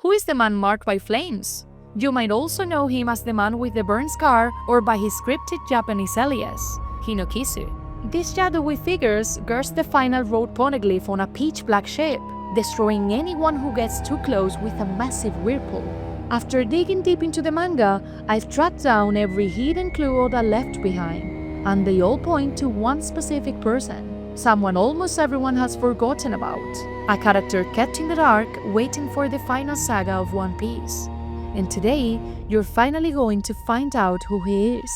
Who is the man marked by flames? You might also know him as the man with the burn scar or by his cryptic Japanese alias, Hinokizu. This shadowy figure guards the final Road Poneglyph on a pitch-black ship, destroying anyone who gets too close with a massive whirlpool. After digging deep into the manga, I've tracked down every hidden clue Oda left behind, and they all point to one specific person, someone almost everyone has forgotten about, a character kept in the dark waiting for the final saga of One Piece. And today, you're finally going to find out who he is.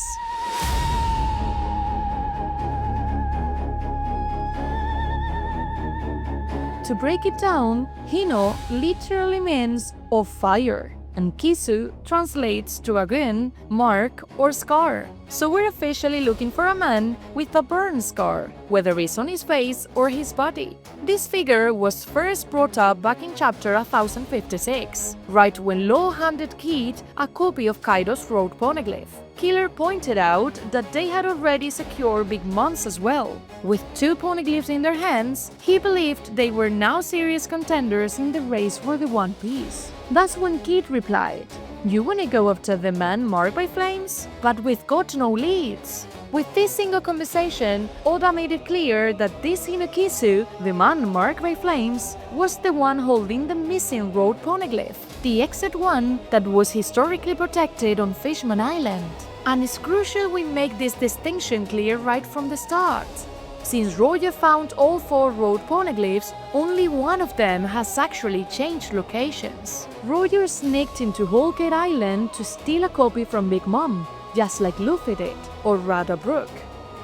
To break it down, Hino literally means of fire, and Kizu translates to a gun, mark, or scar. So we're officially looking for a man with a burn scar, whether it's on his face or his body. This figure was first brought up back in chapter 1056, right when Law handed Kid a copy of Kaido's Road Poneglyph. Killer pointed out that they had already secured big Mons as well. With 2 poneglyphs in their hands, he believed they were now serious contenders in the race for the One Piece. That's when Kid replied, "You wanna go after the man marked by flames? But we've got no leads." With this single conversation, Oda made it clear that this Hinokizu, the man marked by flames, was the one holding the missing Road Poneglyph, the exact one that was historically protected on Fishman Island. And it's crucial we make this distinction clear right from the start. Since Roger found all 4 Road Poneglyphs, only one of them has actually changed locations. Roger sneaked into Whole Cake Island to steal a copy from Big Mom, just like Luffy did, or rather Brook.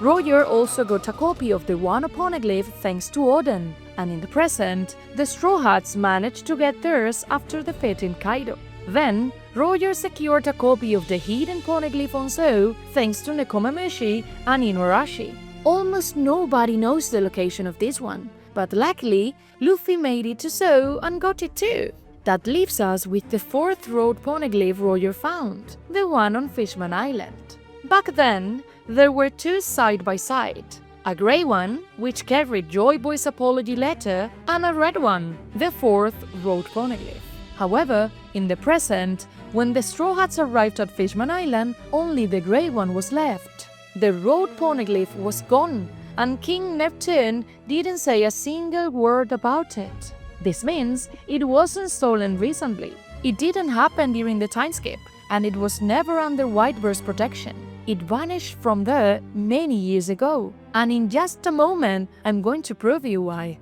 Roger also got a copy of the One Poneglyph thanks to Oden, and in the present, the Straw Hats managed to get theirs after defeating Kaido. Then, Roger secured a copy of the hidden Poneglyph on Zou thanks to Nekomamushi and Inuarashi. Almost nobody knows the location of this one, but luckily, Luffy made it to Zou and got it too. That leaves us with the 4th Road Poneglyph Roger found, the one on Fishman Island. Back then, there were 2 side by side, a grey one, which carried Joy Boy's apology letter, and a red one, the 4th Road Poneglyph. However, in the present, when the Straw Hats arrived at Fishman Island, only the grey one was left. The Road Poneglyph was gone, and King Neptune didn't say a single word about it. This means it wasn't stolen recently. It didn't happen during the time skip, and it was never under Whitebeard's protection. It vanished from there many years ago, and in just a moment, I'm going to prove you why.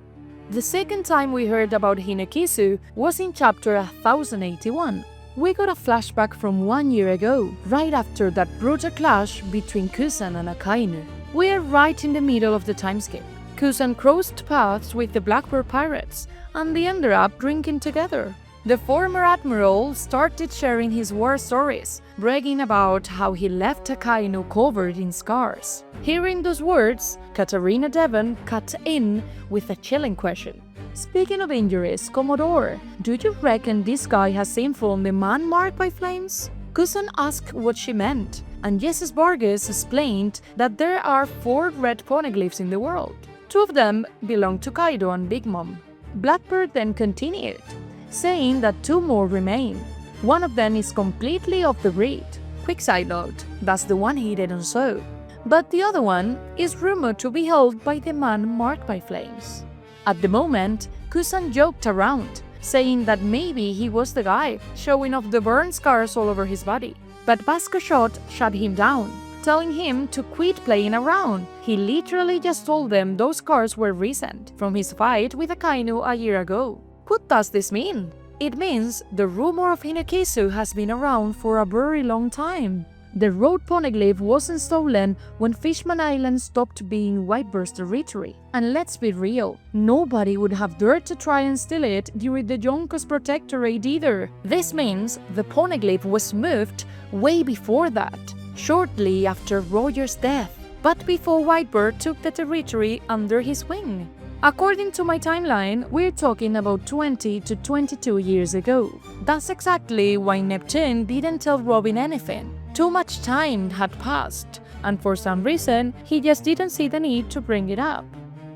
The second time we heard about Hinokizu was in chapter 1081. We got a flashback from 1 year ago, right after that brutal clash between Kusan and Akainu. We are right in the middle of the time skip. Kusan crossed paths with the Blackbird pirates, and they ended up drinking together. The former admiral started sharing his war stories, bragging about how he left Akainu covered in scars. Hearing those words, Katarina Devon cut in with a chilling question. "Speaking of injuries, Commodore, do you reckon this guy has info on the man marked by flames?" Kusan asked what she meant, and Jesus Vargas explained that there are 4 red poneglyphs in the world. 2 of them belong to Kaido and Big Mom. Blackbird then continued, saying that 2 more remain. One of them is completely off the grid. Quick side note, that's the one hidden on Zou. But the other one is rumored to be held by the man marked by flames. At the moment, Kusan joked around, saying that maybe he was the guy, showing off the burn scars all over his body. But Vasco shut him down, telling him to quit playing around. He literally just told them those scars were recent, from his fight with Akainu a year ago. What does this mean? It means the rumor of Hinokizu has been around for a very long time. The Road Poneglyph wasn't stolen when Fishman Island stopped being Whitebeard's territory. And let's be real, nobody would have dared to try and steal it during the Yonko's protectorate either. This means the Poneglyph was moved way before that, shortly after Roger's death, but before Whitebeard took the territory under his wing. According to my timeline, we're talking about 20 to 22 years ago. That's exactly why Neptune didn't tell Robin anything. Too much time had passed, and for some reason, he just didn't see the need to bring it up.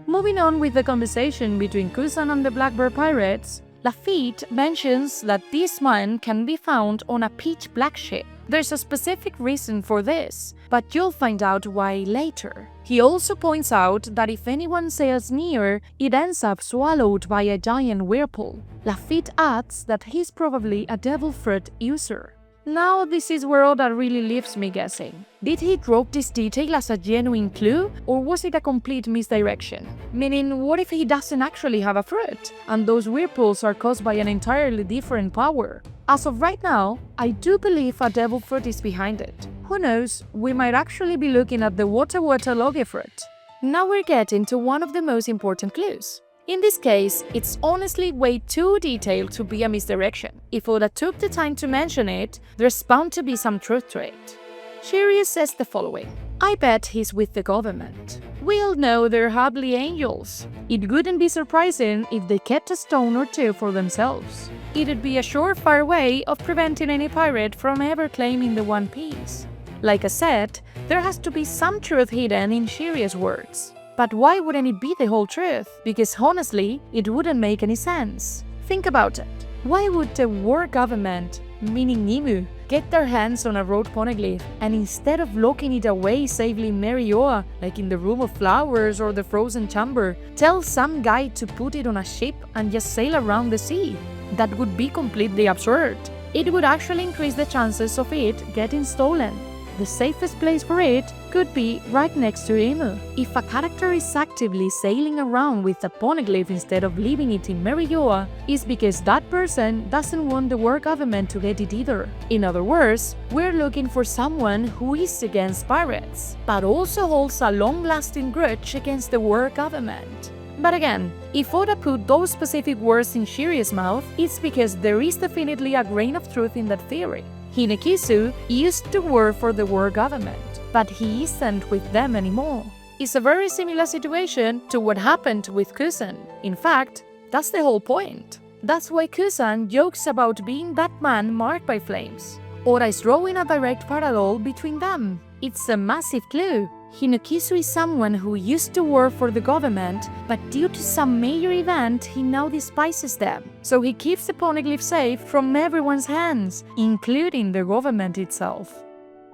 Moving on with the conversation between Kusan and the Blackbird pirates, Lafitte mentions that this man can be found on a pitch black ship. There's a specific reason for this, but you'll find out why later. He also points out that if anyone sails near, it ends up swallowed by a giant whirlpool. Lafitte adds that he's probably a devil fruit user. Now this is where Oda really leaves me guessing. Did he drop this detail as a genuine clue, or was it a complete misdirection? Meaning, what if he doesn't actually have a fruit, and those whirlpools are caused by an entirely different power? As of right now, I do believe a devil fruit is behind it. Who knows, we might actually be looking at the Wata Wata Loge fruit. Now we're getting to one of the most important clues. In this case, it's honestly way too detailed to be a misdirection. If Oda took the time to mention it, there's bound to be some truth to it. Shiryu says the following: I bet he's with the government. We all know they're hardly angels. It wouldn't be surprising if they kept a stone or two for themselves. It'd be a surefire way of preventing any pirate from ever claiming the One Piece. Like I said, there has to be some truth hidden in Shiryu's words. But why wouldn't it be the whole truth? Because honestly, it wouldn't make any sense. Think about it. Why would the war government, meaning Nimu, get their hands on a Road Poneglyph and instead of locking it away safely in Marioa, like in the Room of Flowers or the Frozen Chamber, tell some guy to put it on a ship and just sail around the sea? That would be completely absurd. It would actually increase the chances of it getting stolen. The safest place for it could be right next to Inu. If a character is actively sailing around with a poneglyph instead of leaving it in Marioa, it's because that person doesn't want the war government to get it either. In other words, we're looking for someone who is against pirates, but also holds a long-lasting grudge against the war government. But again, if Oda put those specific words in Shiryu's mouth, it's because there is definitely a grain of truth in that theory. Hinokizu used to work for the war government, but he isn't with them anymore. It's a very similar situation to what happened with Kusan. In fact, that's the whole point. That's why Kusan jokes about being that man marked by flames. Oda is drawing a direct parallel between them. It's a massive clue. Hinokizu is someone who used to work for the government, but due to some major event, he now despises them. So he keeps the poneglyph safe from everyone's hands, including the government itself.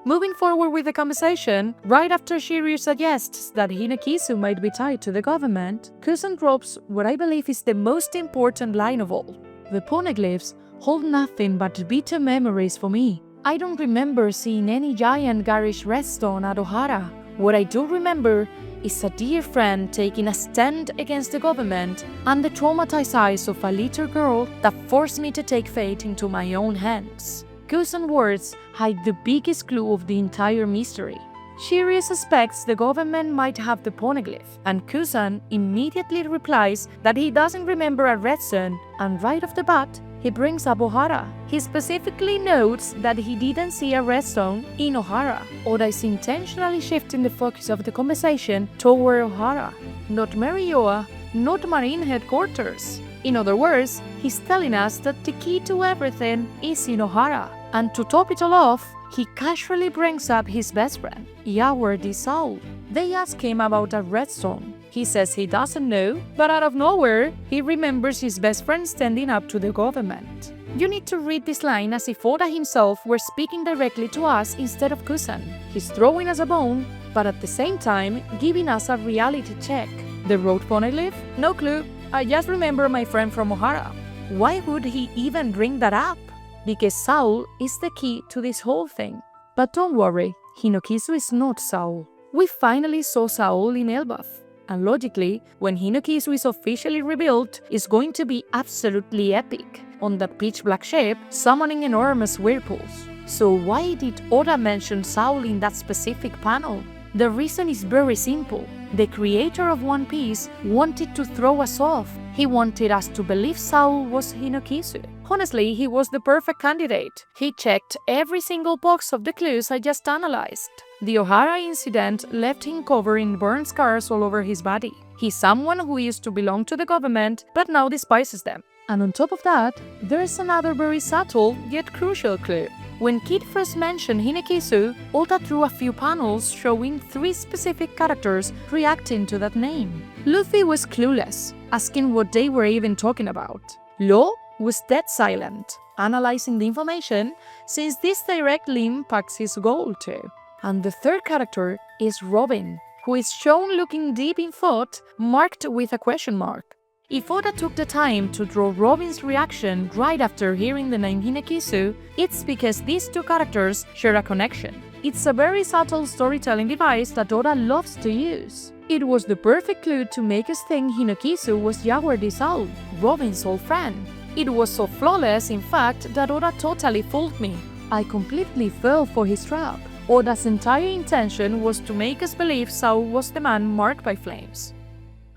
Moving forward with the conversation, right after Shiryu suggests that Hinokizu might be tied to the government, Kusan drops what I believe is the most important line of all. The poneglyphs hold nothing but bitter memories for me. I don't remember seeing any giant garish redstone at Ohara. What I do remember is a dear friend taking a stand against the government and the traumatized eyes of a little girl that forced me to take fate into my own hands. Kusan's words hide the biggest clue of the entire mystery. Shiryu suspects the government might have the poneglyph, and Kusan immediately replies that he doesn't remember a redstone, and right off the bat, he brings up Ohara. He specifically notes that he didn't see a redstone in Ohara. Oda is intentionally shifting the focus of the conversation toward Ohara, not Marioa, not Marine headquarters. In other words, he's telling us that the key to everything is in Ohara. And to top it all off, he casually brings up his best friend, Yawardi Saul. They ask him about a redstone. He says he doesn't know, but out of nowhere, he remembers his best friend standing up to the government. You need to read this line as if Oda himself were speaking directly to us instead of Kusan. He's throwing us a bone, but at the same time, giving us a reality check. The Road Poneglyph? No clue. I just remember my friend from Ohara. Why would he even bring that up? Because Saul is the key to this whole thing. But don't worry, Hinokizu is not Saul. We finally saw Saul in Elbaf. And logically, when Hinokizu is officially revealed, it's going to be absolutely epic, on that pitch black ship, summoning enormous whirlpools. So why did Oda mention Saul in that specific panel? The reason is very simple. The creator of One Piece wanted to throw us off. He wanted us to believe Saul was Hinokizu. Honestly, he was the perfect candidate. He checked every single box of the clues I just analyzed. The Ohara Incident left him covered in burn scars all over his body. He's someone who used to belong to the government, but now despises them. And on top of that, there's another very subtle yet crucial clue. When Kid first mentioned Hinokizu, Oda drew a few panels showing 3 specific characters reacting to that name. Luffy was clueless, asking what they were even talking about. Law was dead silent, analyzing the information since this directly impacts his goal too. And the third character is Robin, who is shown looking deep in thought, marked with a question mark. If Oda took the time to draw Robin's reaction right after hearing the name Hinokizu, it's because these two characters share a connection. It's a very subtle storytelling device that Oda loves to use. It was the perfect clue to make us think Hinokizu was Yaguardi Sao, Robin's old friend. It was so flawless, in fact, that Oda totally fooled me. I completely fell for his trap. Oda's entire intention was to make us believe Sao was the man marked by flames.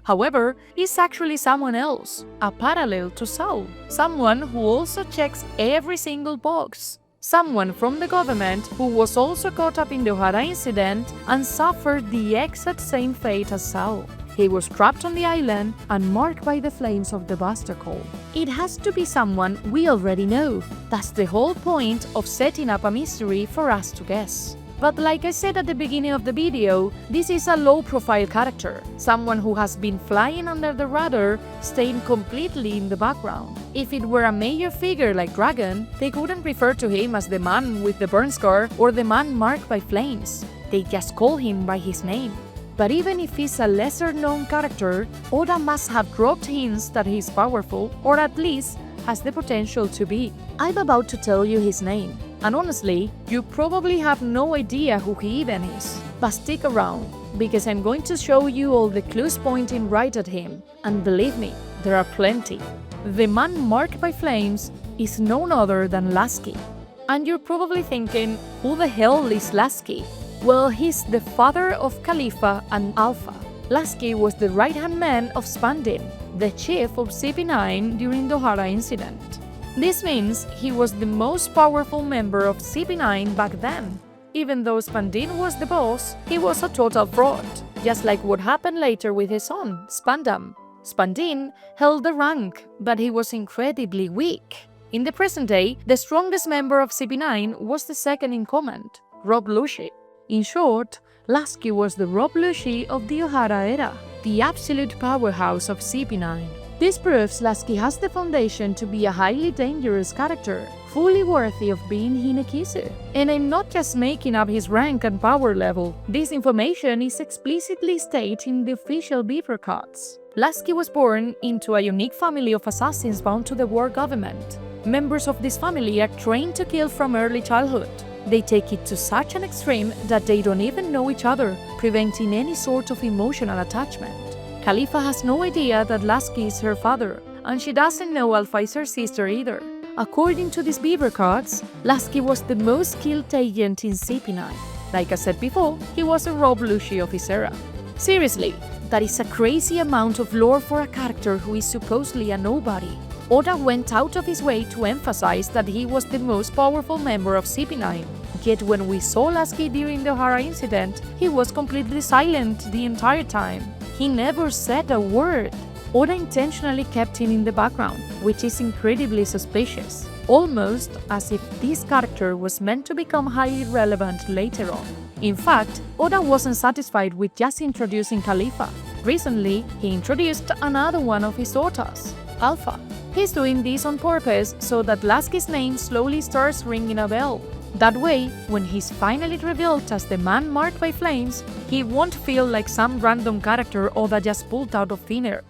However, it's actually someone else, a parallel to Sao, someone who also checks every single box. Someone from the government who was also caught up in the Ohara Incident and suffered the exact same fate as Sao. He was trapped on the island and marked by the flames of the Buster Call. It has to be someone we already know. That's the whole point of setting up a mystery for us to guess. But like I said at the beginning of the video, this is a low-profile character, someone who has been flying under the radar, staying completely in the background. If it were a major figure like Dragon, they couldn't refer to him as the man with the burn scar or the man marked by flames. They just call him by his name. But even if he's a lesser-known character, Oda must have dropped hints that he's powerful, or at least has the potential to be. I'm about to tell you his name. And honestly, you probably have no idea who he even is. But stick around, because I'm going to show you all the clues pointing right at him. And believe me, there are plenty. The man marked by flames is none other than Laski. And you're probably thinking, who the hell is Laski? Well, he's the father of Khalifa and Alpha. Laski was the right-hand man of Spandin, the chief of CP9 during the Ohara Incident. This means he was the most powerful member of CP9 back then. Even though Spandin was the boss, he was a total fraud, just like what happened later with his son, Spandam. Spandin held the rank, but he was incredibly weak. In the present day, the strongest member of CP9 was the second in command, Rob Lucci. In short, Laski was the Rob Lucci of the Ohara era, the absolute powerhouse of CP9. This proves Laski has the foundation to be a highly dangerous character, fully worthy of being Hinokizu. And I'm not just making up his rank and power level. This information is explicitly stated in the official beaver cards. Laski was born into a unique family of assassins bound to the war government. Members of this family are trained to kill from early childhood. They take it to such an extreme that they don't even know each other, preventing any sort of emotional attachment. Khalifa has no idea that Laski is her father, and she doesn't know Alpha is her sister either. According to these beaver cards, Laski was the most skilled agent in CP9. Like I said before, he was a Rob Lucci of his era. Seriously, that is a crazy amount of lore for a character who is supposedly a nobody. Oda went out of his way to emphasize that he was the most powerful member of CP9. Yet when we saw Laski during the Ohara Incident, he was completely silent the entire time. He never said a word. Oda intentionally kept him in the background, which is incredibly suspicious, almost as if this character was meant to become highly relevant later on. In fact, Oda wasn't satisfied with just introducing Khalifa. Recently, he introduced another one of his daughters, Alpha. He's doing this on purpose so that Laski's name slowly starts ringing a bell. That way, when he's finally revealed as the man marked by flames, he won't feel like some random character Oda just pulled out of thin air.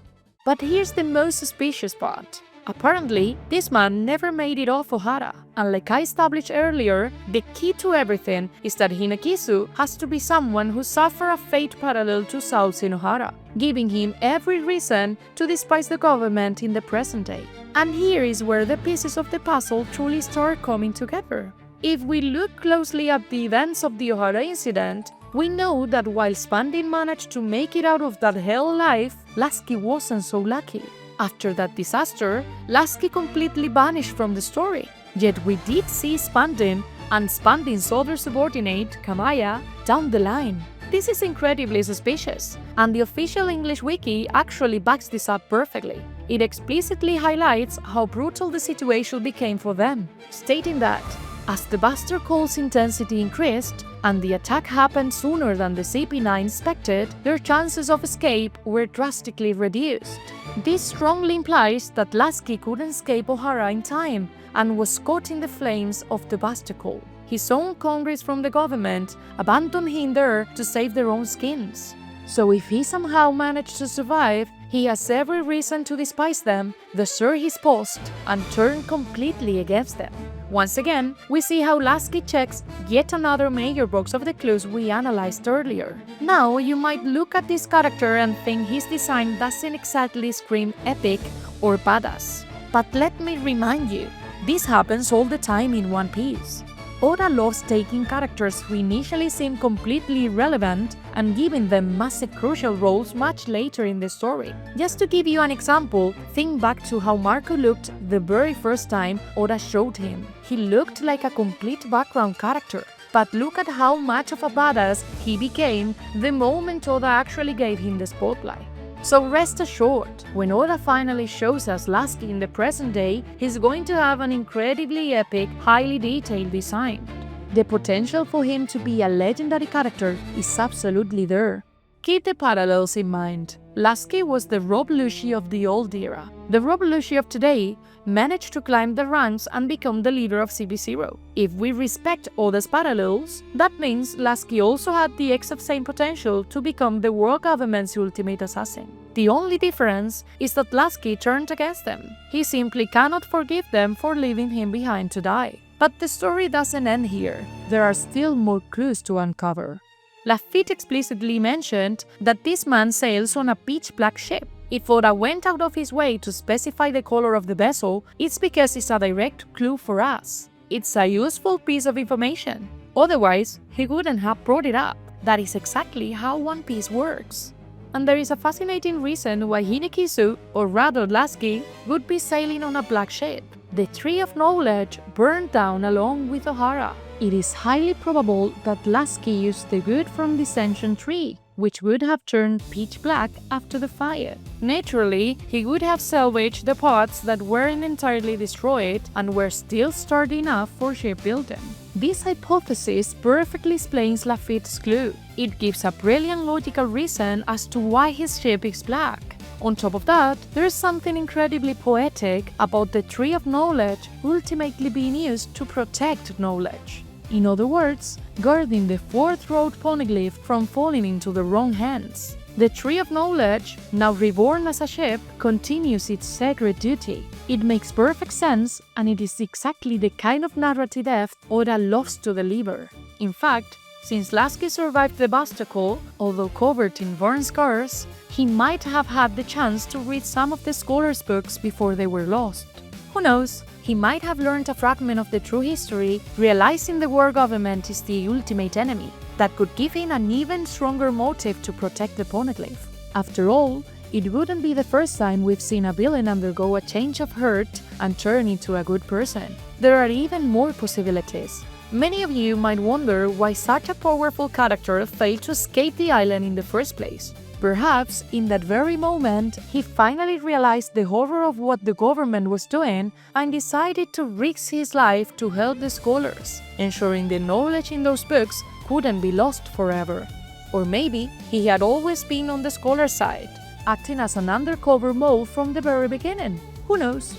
But here's the most suspicious part. Apparently, this man never made it off Ohara, and like I established earlier, the key to everything is that Hinokizu has to be someone who suffered a fate parallel to Sao's in Ohara, giving him every reason to despise the government in the present day. And here is where the pieces of the puzzle truly start coming together. If we look closely at the events of the Ohara Incident, we know that while Spandin managed to make it out of that hell alive, Laski wasn't so lucky. After that disaster, Laski completely vanished from the story. Yet we did see Spandin and Spandin's other subordinate, Kamaya, down the line. This is incredibly suspicious, and the official English wiki actually backs this up perfectly. It explicitly highlights how brutal the situation became for them, stating that as the Buster Call's intensity increased, and the attack happened sooner than the CP9 expected, their chances of escape were drastically reduced. This strongly implies that Laski couldn't escape Ohara in time and was caught in the flames of the Bastacle. His own congress from the government abandoned him there to save their own skins. So if he somehow managed to survive, he has every reason to despise them, desert his post, and turn completely against them. Once again, we see how Laski checks yet another major box of the clues we analyzed earlier. Now, you might look at this character and think his design doesn't exactly scream epic or badass. But let me remind you, this happens all the time in One Piece. Oda loves taking characters who initially seem completely irrelevant and giving them massive crucial roles much later in the story. Just to give you an example, think back to how Marco looked the very first time Oda showed him. He looked like a complete background character. But look at how much of a badass he became the moment Oda actually gave him the spotlight. So rest assured, when Oda finally shows us Laski in the present day, he's going to have an incredibly epic, highly detailed design. The potential for him to be a legendary character is absolutely there. Keep the parallels in mind. Laski was the Rob Lucci of the old era. The Rob Lucci of today managed to climb the ranks and become the leader of CP0. If we respect Oda's parallels, that means Laski also had the exact same potential to become the world government's ultimate assassin. The only difference is that Laski turned against them. He simply cannot forgive them for leaving him behind to die. But the story doesn't end here. There are still more clues to uncover. Lafitte explicitly mentioned that this man sails on a pitch-black ship. If Oda went out of his way to specify the color of the vessel, it's because it's a direct clue for us. It's a useful piece of information. Otherwise, he wouldn't have brought it up. That is exactly how One Piece works. And there is a fascinating reason why Hinokizu, or rather Laski, would be sailing on a black ship. The Tree of Knowledge burned down along with Ohara. It is highly probable that Laski used the wood from this ancient tree, which would have turned pitch black after the fire. Naturally, he would have salvaged the parts that weren't entirely destroyed and were still sturdy enough for shipbuilding. This hypothesis perfectly explains Lafitte's clue. It gives a brilliant logical reason as to why his ship is black. On top of that, there is something incredibly poetic about the Tree of Knowledge ultimately being used to protect knowledge. In other words, guarding the fourth Road Poneglyph from falling into the wrong hands. The Tree of Knowledge, now reborn as a ship, continues its sacred duty. It makes perfect sense, and it is exactly the kind of narrative depth Oda loves to deliver. In fact, since Laski survived the Bastacle, although covered in burn scars, he might have had the chance to read some of the scholars' books before they were lost. Who knows? He might have learned a fragment of the true history, realizing the world government is the ultimate enemy, that could give him an even stronger motive to protect the Poneglyph. After all, it wouldn't be the first time we've seen a villain undergo a change of heart and turn into a good person. There are even more possibilities. Many of you might wonder why such a powerful character failed to escape the island in the first place. Perhaps, in that very moment, he finally realized the horror of what the government was doing and decided to risk his life to help the scholars, ensuring the knowledge in those books couldn't be lost forever. Or maybe he had always been on the scholar's side, acting as an undercover mole from the very beginning. Who knows?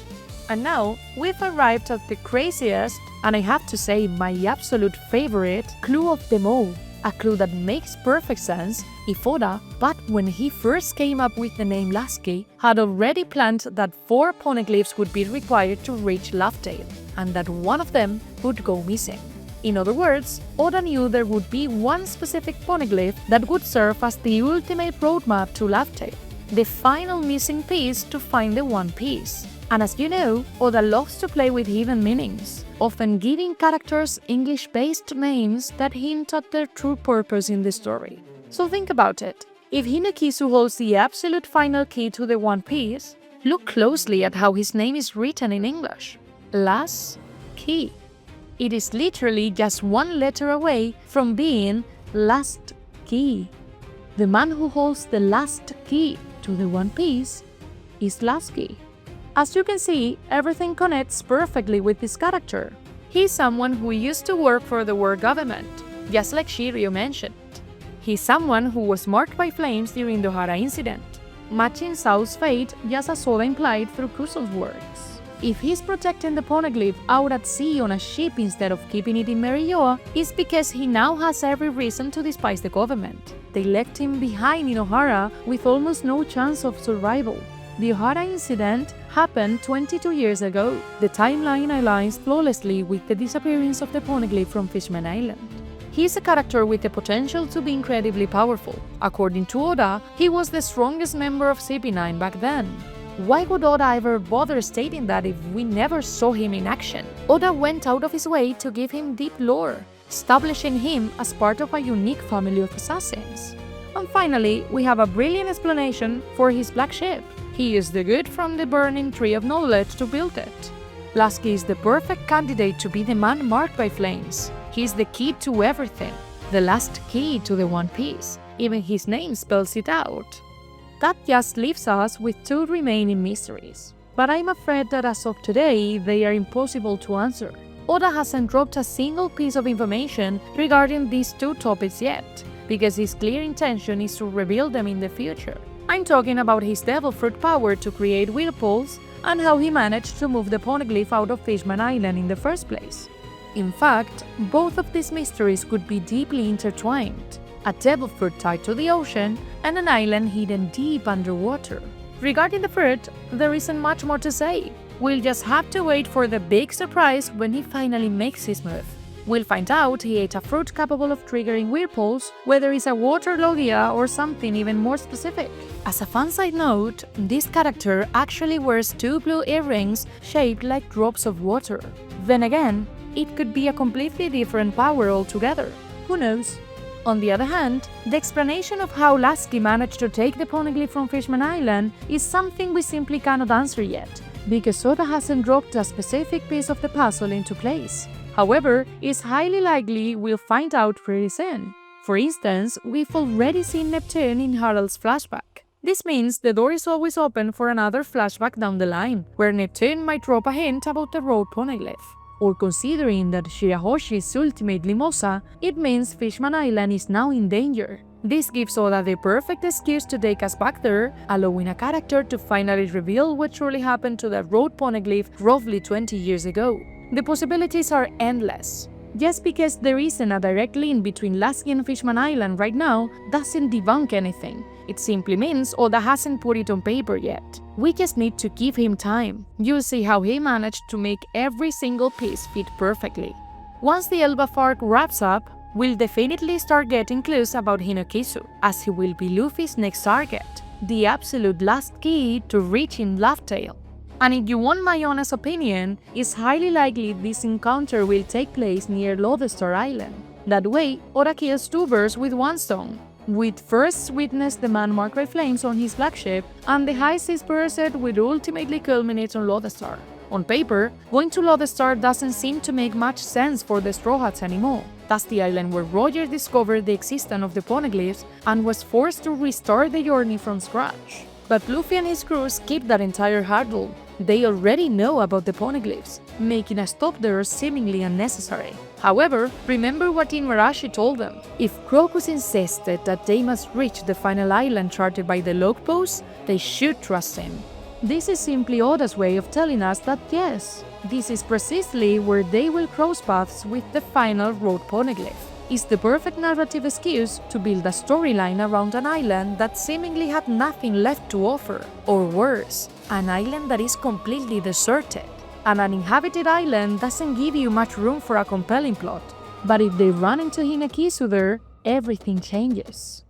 And now, we've arrived at the craziest, and I have to say my absolute favorite, clue of them all. A clue that makes perfect sense if Oda, but when he first came up with the name Laski, had already planned that 4 poneglyphs would be required to reach Laughdale, and that one of them would go missing. In other words, Oda knew there would be one specific poneglyph that would serve as the ultimate roadmap to Laughdale, the final missing piece to find the One Piece. And as you know, Oda loves to play with hidden meanings, often giving characters English-based names that hint at their true purpose in the story. So think about it. If Hinokizu holds the absolute final key to the One Piece, look closely at how his name is written in English. Laski. It is literally just one letter away from being last key. The man who holds the last key to the One Piece is Laski. As you can see, everything connects perfectly with this character. He's someone who used to work for the world government, just like Shiryu mentioned. He's someone who was marked by flames during the Ohara Incident. matching South's fate just as Oda implied through Kusu's words. If he's protecting the Poneglyph out at sea on a ship instead of keeping it in Merioa, it's because he now has every reason to despise the government. They left him behind in Ohara with almost no chance of survival. The Ohara Incident happened 22 years ago. The timeline aligns flawlessly with the disappearance of the Poneglyph from Fishman Island. He is a character with the potential to be incredibly powerful. According to Oda, he was the strongest member of CP9 back then. Why would Oda ever bother stating that if we never saw him in action? Oda went out of his way to give him deep lore, establishing him as part of a unique family of assassins. And finally, we have a brilliant explanation for his black ship. He used the good from the burning tree of knowledge to build it. Laski is the perfect candidate to be the man marked by flames. He is the key to everything, the last key to the One Piece. Even his name spells it out. That just leaves us with two remaining mysteries. But I'm afraid that as of today, they are impossible to answer. Oda hasn't dropped a single piece of information regarding these two topics yet, because his clear intention is to reveal them in the future. I'm talking about his devil fruit power to create whirlpools and how he managed to move the Poneglyph out of Fishman Island in the first place. In fact, both of these mysteries could be deeply intertwined. A devil fruit tied to the ocean and an island hidden deep underwater. Regarding the fruit, there isn't much more to say. We'll just have to wait for the big surprise when he finally makes his move. We'll find out he ate a fruit capable of triggering whirlpools, whether it's a water logia or something even more specific. As a fun side note, this character actually wears two blue earrings shaped like drops of water. Then again, it could be a completely different power altogether. Who knows? On the other hand, the explanation of how Laski managed to take the Poneglyph from Fishman Island is something we simply cannot answer yet, because Oda hasn't dropped a specific piece of the puzzle into place. However, it's highly likely we'll find out pretty soon. For instance, we've already seen Neptune in Harald's flashback. This means the door is always open for another flashback down the line, where Neptune might drop a hint about the Road Poneglyph. Or considering that Shirahoshi is ultimately Mosa, it means Fishman Island is now in danger. This gives Oda the perfect excuse to take us back there, allowing a character to finally reveal what truly happened to the Road Poneglyph roughly 20 years ago. The possibilities are endless. Just because there isn't a direct link between Laski and Fishman Island right now doesn't debunk anything. It simply means Oda hasn't put it on paper yet. We just need to give him time. You'll see how he managed to make every single piece fit perfectly. Once the Elbaf arc wraps up, we'll definitely start getting clues about Hinokizu, as he will be Luffy's next target, the absolute last key to reaching Laugh Tale. And if you want my honest opinion, it's highly likely this encounter will take place near Lodestar Island. That way, Oda kills two birds with one stone. We'd first witness the man marked by flames on his black ship, and the high seas pursuit would ultimately culminate on Lodestar. On paper, going to Lodestar doesn't seem to make much sense for the Straw Hats anymore. That's the island where Roger discovered the existence of the Poneglyphs and was forced to restart the journey from scratch. But Luffy and his crew skipped that entire hurdle. They already know about the Poneglyphs, making a stop there seemingly unnecessary. However, remember what Inmarashi told them. If Crocus insisted that they must reach the final island charted by the log post, they should trust him. This is simply Oda's way of telling us that yes, this is precisely where they will cross paths with the final Road Poneglyph. It's the perfect narrative excuse to build a storyline around an island that seemingly had nothing left to offer. Or worse, an island that is completely deserted. And an inhabited island doesn't give you much room for a compelling plot. But if they run into Hinokizu there, everything changes.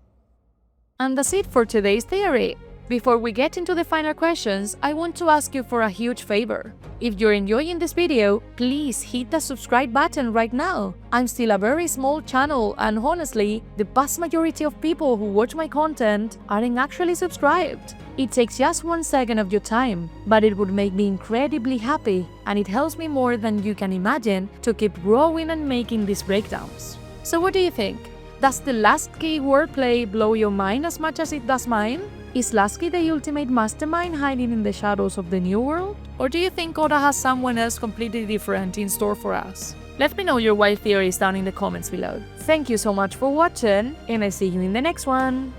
And that's it for today's theory. Before we get into the final questions, I want to ask you for a huge favor. If you're enjoying this video, please hit the subscribe button right now. I'm still a very small channel, and honestly, the vast majority of people who watch my content aren't actually subscribed. It takes just 1 second of your time, but it would make me incredibly happy, and it helps me more than you can imagine to keep growing and making these breakdowns. So what do you think? Does the last key wordplay blow your mind as much as it does mine? Is Laski the ultimate mastermind hiding in the shadows of the New World? Or do you think Oda has someone else completely different in store for us? Let me know your wild theories down in the comments below. Thank you so much for watching, and I see you in the next one!